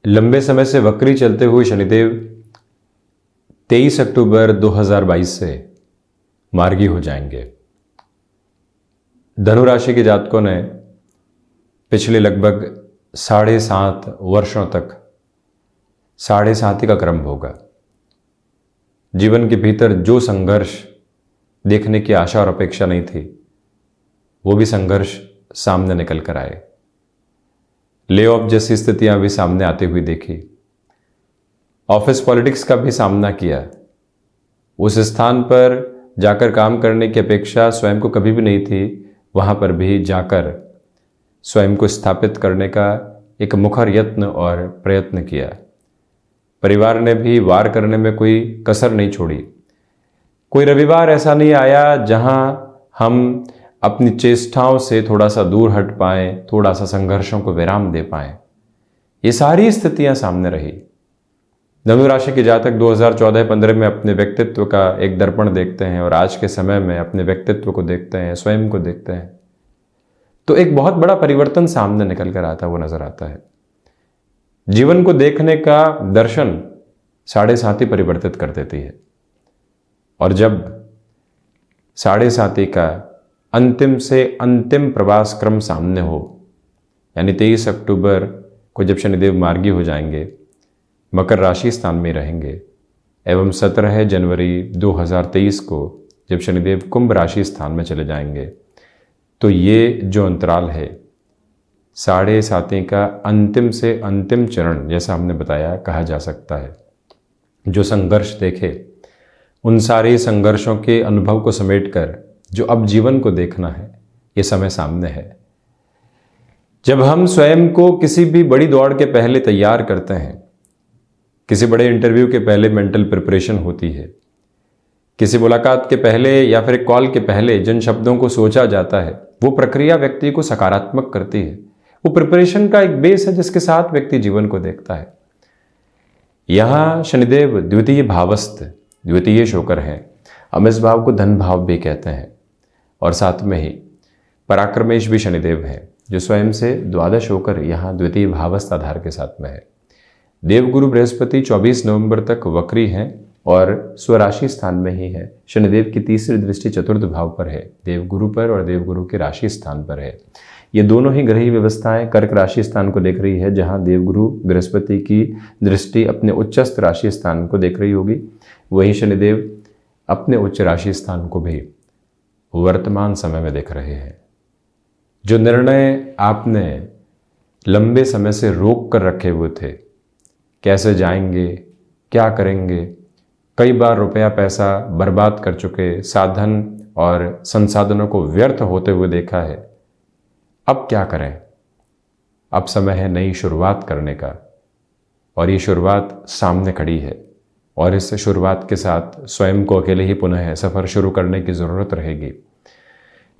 लंबे समय से वक्री चलते हुए शनिदेव 23 अक्टूबर 2022 से मार्गी हो जाएंगे। धनु राशि के जातकों ने पिछले लगभग 7.5 वर्षों तक 7.5 का क्रम होगा। जीवन के भीतर जो संघर्ष देखने की आशा और अपेक्षा नहीं थी, वो भी संघर्ष सामने निकल कर आए। ले ऑफ जैसी स्थितियां भी सामने आती हुई देखी। ऑफिस पॉलिटिक्स का भी सामना किया। उस स्थान पर जाकर काम करने की अपेक्षा स्वयं को कभी भी नहीं थी, वहां पर भी जाकर स्वयं को स्थापित करने का एक मुखर यत्न और प्रयत्न किया। परिवार ने भी वार करने में कोई कसर नहीं छोड़ी। कोई रविवार ऐसा नहीं आया जहां हम अपनी चेष्टाओं से थोड़ा सा दूर हट पाएं, थोड़ा सा संघर्षों को विराम दे पाएं। ये सारी स्थितियां सामने रही। धनु राशि के जातक 2014-15 में अपने व्यक्तित्व का एक दर्पण देखते हैं और आज के समय में अपने व्यक्तित्व को देखते हैं, स्वयं को देखते हैं, तो एक बहुत बड़ा परिवर्तन सामने निकल कर आता है, वो नजर आता है। जीवन को देखने का दर्शन 7.5 परिवर्तित कर देती है। और जब 7.5 का अंतिम से अंतिम प्रवास क्रम सामने हो, यानी 23 अक्टूबर को जब शनिदेव मार्गी हो जाएंगे, मकर राशि स्थान में रहेंगे, एवं 17 जनवरी 2023 को जब शनिदेव कुंभ राशि स्थान में चले जाएंगे, तो ये जो अंतराल है 7.5 का अंतिम से अंतिम चरण, जैसा हमने बताया, कहा जा सकता है। जो संघर्ष देखे, उन सारे संघर्षों के अनुभव को समेटकर जो अब जीवन को देखना है, ये समय सामने है। जब हम स्वयं को किसी भी बड़ी दौड़ के पहले तैयार करते हैं, किसी बड़े इंटरव्यू के पहले मेंटल प्रिपरेशन होती है, किसी मुलाकात के पहले या फिर कॉल के पहले जिन शब्दों को सोचा जाता है, वो प्रक्रिया व्यक्ति को सकारात्मक करती है। वो प्रिपरेशन का एक बेस है जिसके साथ व्यक्ति जीवन को देखता है। यहां शनिदेव द्वितीय भावस्थ, द्वितीय शोकर हैं। हम इस भाव को धन भाव भी कहते हैं। और साथ में ही पराक्रमेश भी शनिदेव हैं, जो स्वयं से द्वादश होकर यहाँ द्वितीय भावस्थ आधार के साथ में है। देवगुरु बृहस्पति 24 नवंबर तक वक्री हैं और स्वराशि स्थान में ही है। शनिदेव की तीसरी दृष्टि चतुर्थ भाव पर है, देवगुरु पर और देवगुरु के राशि स्थान पर है। ये दोनों ही ग्रही व्यवस्थाएं कर्क राशि स्थान को देख रही है, जहां देवगुरु बृहस्पति की दृष्टि अपने उच्चस्थ राशि स्थान को देख रही होगी। वहीं शनिदेव अपने उच्च राशि स्थान को भी वर्तमान समय में देख रहे हैं। जो निर्णय आपने लंबे समय से रोक कर रखे हुए थे, कैसे जाएंगे, क्या करेंगे, कई बार रुपया पैसा बर्बाद कर चुके, साधन और संसाधनों को व्यर्थ होते हुए देखा है। अब क्या करें? अब समय है नई शुरुआत करने का, और ये शुरुआत सामने खड़ी है। और इस शुरुआत के साथ स्वयं को अकेले ही पुनः सफ़र शुरू करने की ज़रूरत रहेगी।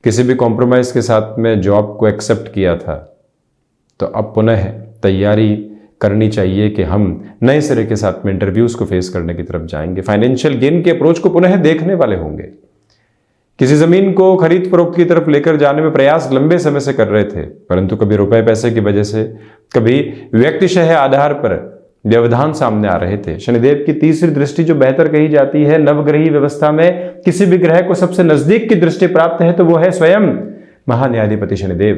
किसी भी कॉम्प्रोमाइज़ के साथ में जॉब को एक्सेप्ट किया था, तो अब पुनः तैयारी करनी चाहिए कि हम नए सिरे के साथ में इंटरव्यूज़ को फेस करने की तरफ जाएंगे। फाइनेंशियल गेन के अप्रोच को पुनः देखने वाले होंगे। किसी ज़मीन को खरीद फरोख्त की तरफ लेकर जाने में प्रयास लंबे समय से कर रहे थे, परंतु कभी रुपए पैसे की वजह से, कभी व्यक्तिशः आधार पर व्यवधान सामने आ रहे थे। शनिदेव की तीसरी दृष्टि जो बेहतर कही जाती है, नवग्रही व्यवस्था में किसी भी ग्रह को सबसे नजदीक की दृष्टि प्राप्त है, तो वो है स्वयं महान्यायाधिपति शनिदेव।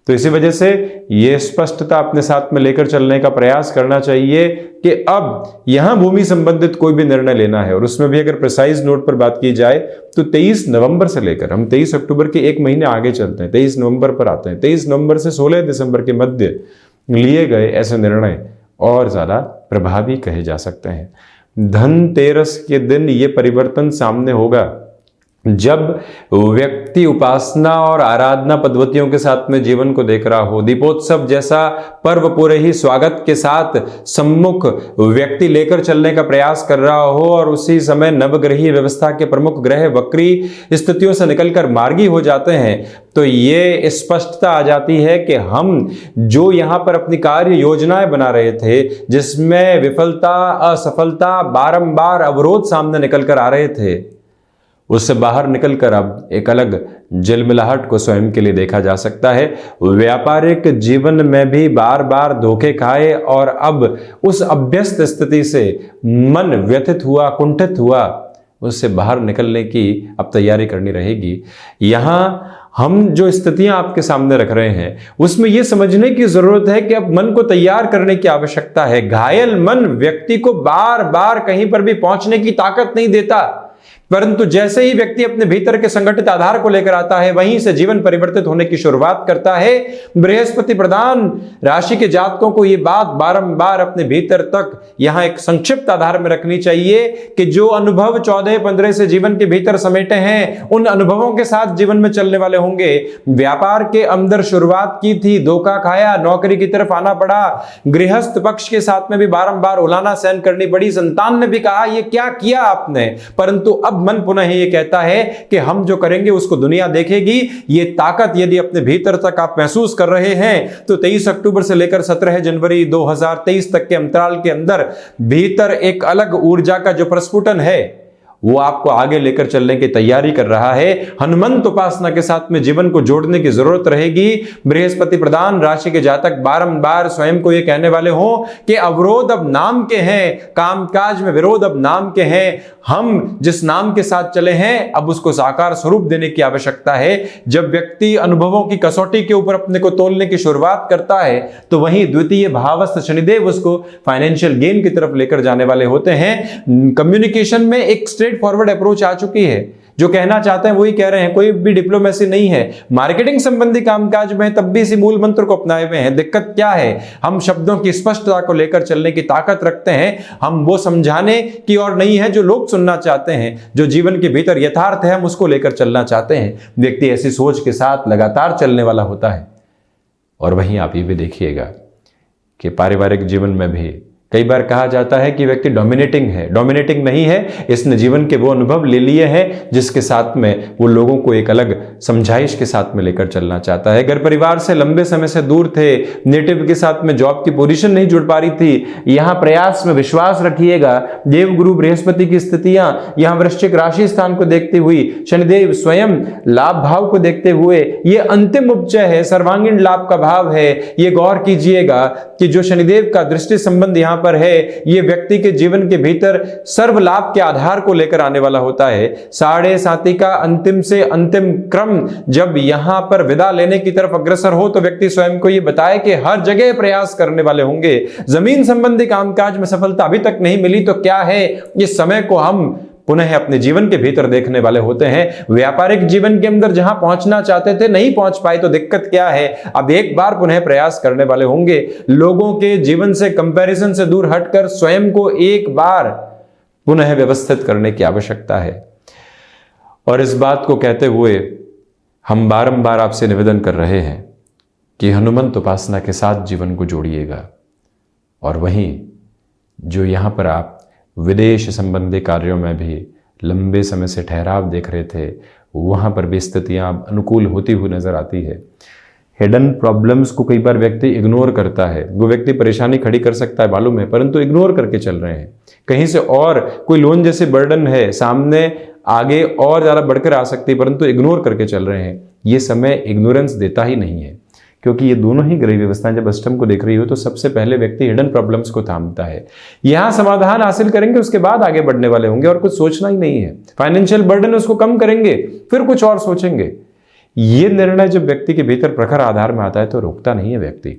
तो इसी वजह से ये स्पष्टता अपने साथ में लेकर चलने का प्रयास करना चाहिए कि अब यहां भूमि संबंधित कोई भी निर्णय लेना है, और उसमें भी अगर प्रिसाइज नोट पर बात की जाए तो 23 नवंबर से लेकर, हम 23 अक्टूबर के एक महीने आगे चलते हैं, 23 नवंबर पर आते हैं। 23 नवंबर से 16 दिसंबर के मध्य लिए गए ऐसे निर्णय और ज्यादा प्रभावी कहे जा सकते हैं। धनतेरस के दिन ये परिवर्तन सामने होगा, जब व्यक्ति उपासना और आराधना पद्धतियों के साथ में जीवन को देख रहा हो। दीपोत्सव जैसा पर्व पूरे ही स्वागत के साथ सम्मुख व्यक्ति लेकर चलने का प्रयास कर रहा हो, और उसी समय नवग्रही व्यवस्था के प्रमुख ग्रह वक्री स्थितियों से निकलकर मार्गी हो जाते हैं, तो ये स्पष्टता आ जाती है कि हम जो यहाँ पर अपनी कार्य योजनाएं बना रहे थे, जिसमें विफलता, असफलता, बारंबार अवरोध सामने निकल कर आ रहे थे, उससे बाहर निकलकर अब एक अलग झिलमिलाहट को स्वयं के लिए देखा जा सकता है। व्यापारिक जीवन में भी बार बार धोखे खाए और अब उस अभ्यस्त स्थिति से मन व्यथित हुआ, कुंठित हुआ, उससे बाहर निकलने की अब तैयारी करनी रहेगी। यहां हम जो स्थितियां आपके सामने रख रहे हैं उसमें यह समझने की जरूरत है कि अब मन को तैयार करने की आवश्यकता है। घायल मन व्यक्ति को बार बार कहीं पर भी पहुंचने की ताकत नहीं देता, परंतु जैसे ही व्यक्ति अपने भीतर के संगठित आधार को लेकर आता है वहीं से जीवन परिवर्तित होने की शुरुआत करता है। बृहस्पति प्रधान राशि के जातकों को यह बात बारंबार अपने भीतर तक यहां एक संक्षिप्त आधार में रखनी चाहिए कि जो अनुभव 14-15 से जीवन के भीतर समेटे हैं उन अनुभवों के साथ जीवन में चलने वाले होंगे। व्यापार के अंदर शुरुआत की थी, धोखा खाया, नौकरी की तरफ आना पड़ा, गृहस्थ पक्ष के साथ में भी बारंबार उलाहना सहन करनी पड़ी, संतान ने भी कहा ये क्या किया आपने, परंतु अब मन पुनः ये कहता है कि हम जो करेंगे उसको दुनिया देखेगी। ये ताकत यदि अपने भीतर तक आप महसूस कर रहे हैं तो 23 अक्टूबर से लेकर 17 जनवरी 2023 तक के अंतराल के अंदर भीतर एक अलग ऊर्जा का जो प्रस्फुटन है वो आपको आगे लेकर चलने की तैयारी कर रहा है। हनुमंत उपासना के साथ में जीवन को जोड़ने की जरूरत रहेगी। बृहस्पति प्रधान राशि के जातक बारंबार स्वयं को यह कहने वाले हों कि अवरोध अब नाम के हैं, कामकाज में विरोध अब नाम के हैं, हम जिस नाम के साथ चले हैं अब उसको साकार स्वरूप देने की आवश्यकता है। जब व्यक्ति अनुभवों की कसौटी के ऊपर अपने को तोलने की शुरुआत करता है तो वहीं द्वितीय भावस्थ शनिदेव उसको फाइनेंशियल गेन की तरफ लेकर जाने वाले होते हैं। कम्युनिकेशन में एक फॉरवर्ड अप्रोच आ चुकी है, जो कहना चाहते हैं वही कह रहे हैं, कोई भी डिप्लोमेसी नहीं है। मार्केटिंग संबंधी कामकाज में तब भी इसी मूल मंत्र को अपनाए हुए हैं। दिक्कत क्या है, हम शब्दों की स्पष्टता को लेकर चलने की ताकत रखते हैं, हम वो समझाने की और नहीं है जो लोग सुनना चाहते हैं, जो जीवन के भीतर यथार्थ है हम उसको लेकर चलना चाहते हैं। व्यक्ति ऐसी सोच के साथ लगातार चलने वाला होता है। और वहीं आप ये भी देखिएगा कि पारिवारिक जीवन में भी कई बार कहा जाता है कि व्यक्ति डोमिनेटिंग है, डोमिनेटिंग नहीं है, इसने जीवन के वो अनुभव ले लिए हैं जिसके साथ में वो लोगों को एक अलग समझाइश के साथ में लेकर चलना चाहता है। घर परिवार से लंबे समय से दूर थे, नेटिव के साथ में जॉब की पोजीशन नहीं जुड़ पा रही थी, यहां प्रयास में विश्वास रखिएगा। देव गुरु बृहस्पति की स्थितियां यहां वृश्चिक राशि स्थान को देखते हुए, शनिदेव स्वयं लाभ भाव को देखते हुए, ये अंतिम उपचय है, सर्वांगीण लाभ का भाव है। ये गौर कीजिएगा कि जो शनिदेव का दृष्टि संबंध यहां पर है ये व्यक्ति के जीवन के भीतर सर्व लाभ के आधार को लेकर आने वाला होता है। 7.5 का अंतिम से अंतिम क्रम जब यहां पर विदा लेने की तरफ अग्रसर हो तो व्यक्ति स्वयं को यह बताए कि हर जगह प्रयास करने वाले होंगे। जमीन संबंधी कामकाज में सफलता अभी तक नहीं मिली तो क्या है, इस समय को हम पुनः अपने जीवन के भीतर देखने वाले होते हैं। व्यापारिक जीवन के अंदर जहां पहुंचना चाहते थे नहीं पहुंच पाए तो दिक्कत क्या है, अब एक बार पुनः प्रयास करने वाले होंगे। लोगों के जीवन से कंपैरिजन से दूर हटकर स्वयं को एक बार पुनः व्यवस्थित करने की आवश्यकता है। और इस बात को कहते हुए हम बारंबार आपसे निवेदन कर रहे हैं कि हनुमंत उपासना के साथ जीवन को जोड़िएगा। और वहीं जो यहां पर आप विदेश संबंधी कार्यों में भी लंबे समय से ठहराव देख रहे थे, वहां पर भी स्थितियां अनुकूल होती हुई नजर आती है। हिडन प्रॉब्लम्स को कई बार व्यक्ति इग्नोर करता है, वो व्यक्ति परेशानी खड़ी कर सकता है मालूम है, परंतु इग्नोर करके चल रहे हैं। कहीं से और कोई लोन जैसे बर्डन है सामने, आगे और ज्यादा बढ़कर आ सकती है, परंतु इग्नोर करके चल रहे हैं। ये समय इग्नोरेंस देता ही नहीं है, क्योंकि ये दोनों ही ग्रह व्यवस्थाएं जब अष्टम को देख रही हो तो सबसे पहले व्यक्ति हिडन प्रॉब्लम्स को थामता है। यहां समाधान हासिल करेंगे, उसके बाद आगे बढ़ने वाले होंगे और कुछ सोचना ही नहीं है। फाइनेंशियल बर्डन उसको कम करेंगे, फिर कुछ और सोचेंगे। ये निर्णय जब व्यक्ति के भीतर प्रखर आधार में आता है तो रोकता नहीं है व्यक्ति।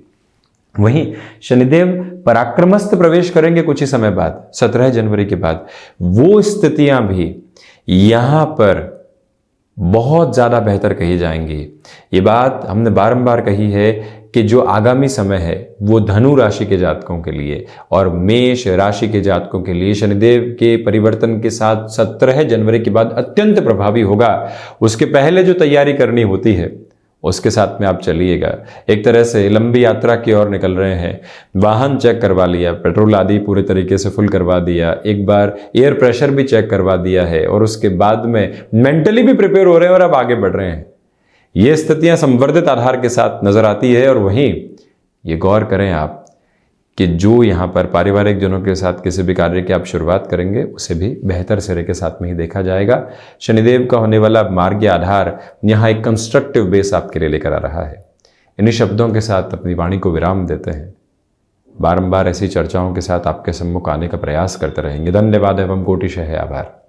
वहीं शनिदेव पराक्रमस्थ प्रवेश करेंगे कुछ ही समय बाद, 17 जनवरी के बाद। वो स्थितियां भी यहां पर बहुत ज्यादा बेहतर कही जाएंगी। ये बात हमने बारंबार कही है कि जो आगामी समय है वो धनु राशि के जातकों के लिए और मेष राशि के जातकों के लिए शनिदेव के परिवर्तन के साथ 17 जनवरी के बाद अत्यंत प्रभावी होगा। उसके पहले जो तैयारी करनी होती है उसके साथ में आप चलिएगा। एक तरह से लंबी यात्रा की ओर निकल रहे हैं, वाहन चेक करवा लिया, पेट्रोल आदि पूरे तरीके से फुल करवा दिया, एक बार एयर प्रेशर भी चेक करवा दिया है और उसके बाद में मेंटली भी प्रिपेयर हो रहे हैं और अब आगे बढ़ रहे हैं। ये स्थितियां संवर्धित आधार के साथ नजर आती है। और वहीं ये गौर करें आप कि जो यहाँ पर पारिवारिक जनों के साथ किसी भी कार्य की आप शुरुआत करेंगे उसे भी बेहतर सिरे के साथ में ही देखा जाएगा। शनिदेव का होने वाला मार्गीय आधार यहाँ एक कंस्ट्रक्टिव बेस आपके लिए लेकर आ रहा है। इन्हीं शब्दों के साथ अपनी वाणी को विराम देते हैं। बारंबार ऐसी चर्चाओं के साथ आपके सम्मुख आने का प्रयास करते रहेंगे। धन्यवाद एवं कोटिशः आभार।